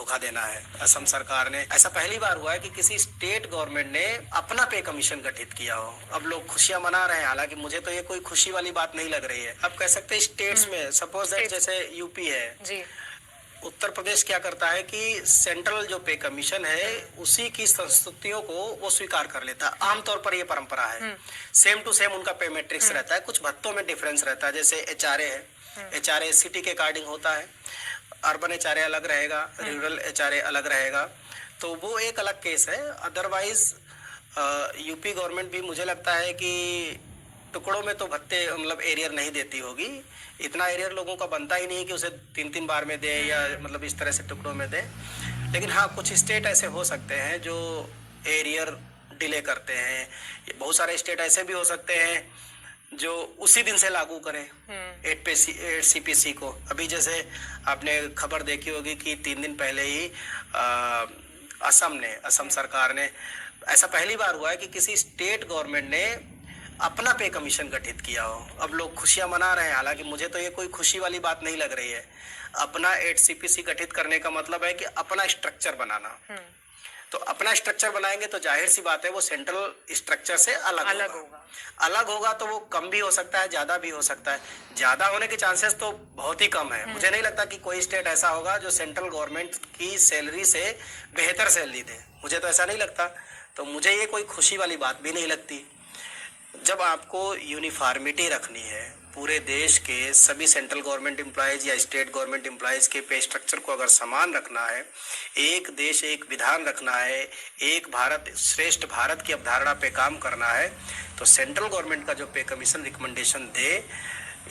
धोखा देना है असम सरकार ने। ऐसा पहली बार हुआ है कि किसी स्टेट गवर्नमेंट ने अपना पे कमीशन गठित किया हो। अब लोग खुशियां मना रहे हैं, हालांकि मुझे तो ये कोई खुशी वाली बात नहीं लग रही है। अब कह सकते हैं स्टेट्स में, सपोज दैट जैसे यूपी है जी, उत्तर प्रदेश क्या करता है कि सेंट्रल जो पे कमीशन है उसी की संस्तुतियों को वो स्वीकार कर लेता है। आमतौर पर ये परंपरा है, सेम टू सेम उनका पे मैट्रिक्स रहता है। कुछ भत्तों में डिफरेंस रहता है, जैसे एचआरए है, एचआरए सिटी के अकॉर्डिंग होता है, अर्बन एचआरए अलग रहेगा, रूरल एचआरए अलग रहेगा, तो वो एक अलग केस है। अदरवाइज यूपी गवर्नमेंट भी मुझे लगता है कि टुकड़ों में तो भत्ते मतलब एरियर नहीं देती होगी। इतना एरियर लोगों का बनता ही नहीं कि उसे 3-3 बार में दे या मतलब इस तरह से टुकड़ों में दे। लेकिन हाँ, कुछ स्टेट ऐसे हो सकते हैं जो एरियर डिले करते हैं। बहुत सारे स्टेट ऐसे भी हो सकते हैं जो उसी दिन से लागू करें 8 CPC को। अभी जैसे आपने खबर देखी होगी कि 3 दिन पहले ही असम सरकार ने, ऐसा पहली बार हुआ है कि किसी स्टेट गवर्नमेंट ने अपना पे कमीशन गठित किया हो। अब लोग खुशियां मना रहे हैं, हालांकि मुझे तो ये कोई खुशी वाली बात नहीं लग रही है। अपना 8 CPC गठित करने का मतलब है कि अपना स्ट्रक्चर बनाना। तो अपना स्ट्रक्चर बनाएंगे तो जाहिर सी बात है वो सेंट्रल स्ट्रक्चर से अलग होगा। अलग होगा तो वो कम भी हो सकता है, ज्यादा भी हो सकता है। ज्यादा होने के चांसेस तो बहुत ही कम है। मुझे नहीं लगता कि कोई स्टेट ऐसा होगा जो सेंट्रल गवर्नमेंट की सैलरी से बेहतर सैलरी दे, मुझे तो ऐसा नहीं लगता। तो मुझे ये कोई खुशी वाली बात भी नहीं लगती। जब आपको यूनिफॉर्मिटी रखनी है पूरे देश के सभी सेंट्रल गवर्नमेंट एम्प्लॉयज या स्टेट गवर्नमेंट एम्प्लॉयज के पे स्ट्रक्चर को अगर समान रखना है, एक देश एक विधान रखना है, एक भारत श्रेष्ठ भारत की अवधारणा पे काम करना है, तो सेंट्रल गवर्नमेंट का जो पे कमीशन रिकमेंडेशन दे,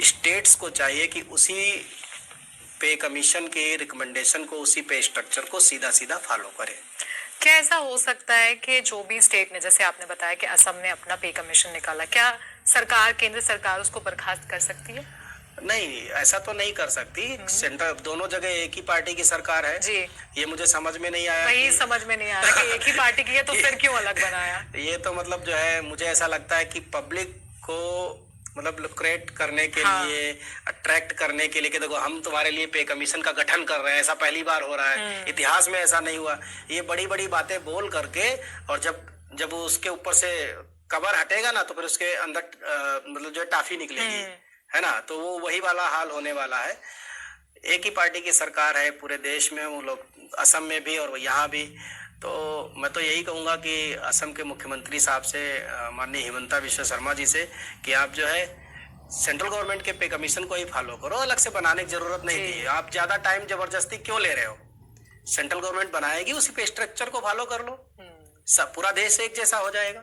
स्टेट्स को चाहिए कि उसी पे कमीशन के रिकमेंडेशन को, उसी पे स्ट्रक्चर को सीधा सीधा फॉलो करे। क्या ऐसा हो सकता है कि जो भी स्टेट ने, जैसे आपने बताया कि असम ने अपना पे कमीशन निकाला, क्या सरकार, केंद्र सरकार उसको बर्खास्त कर सकती है? नहीं, ऐसा तो नहीं कर सकती। सेंटर दोनों जगह एक ही पार्टी की सरकार है जी, ये मुझे समझ में नहीं आया। वही समझ में नहीं आ रहा कि एक ही पार्टी की है तो फिर क्यों अलग बनाया? ये तो मतलब जो है, मुझे ऐसा लगता है कि पब्लिक को मतलब लुक्रेट करने के लिए, अट्रैक्ट करने के लिए कि देखो हम तुम्हारे लिए पे कमीशन का गठन कर रहे हैं। ऐसा पहली बार हो रहा है, इतिहास में ऐसा नहीं हुआ। ये बड़ी बड़ी बातें बोल करके, और जब उसके ऊपर से कवर हटेगा ना तो फिर उसके अंदर मतलब जो है टाफी निकलेगी, है ना। तो वो वही वाला हाल होने वाला है। एक ही पार्टी की सरकार है पूरे देश में, वो लोग असम में भी और यहाँ भी। तो मैं तो यही कहूँगा कि असम के मुख्यमंत्री साहब से, माननीय हिमंता बिस्वा शर्मा जी से, कि आप जो है सेंट्रल गवर्नमेंट के पे कमीशन को ही फॉलो करो, अलग से बनाने की जरूरत नहीं थी। आप ज्यादा टाइम जबरदस्ती क्यों ले रहे हो? सेंट्रल गवर्नमेंट बनाएगी, उसी पे स्ट्रक्चर को फॉलो कर लो, सब पूरा देश एक जैसा हो जाएगा।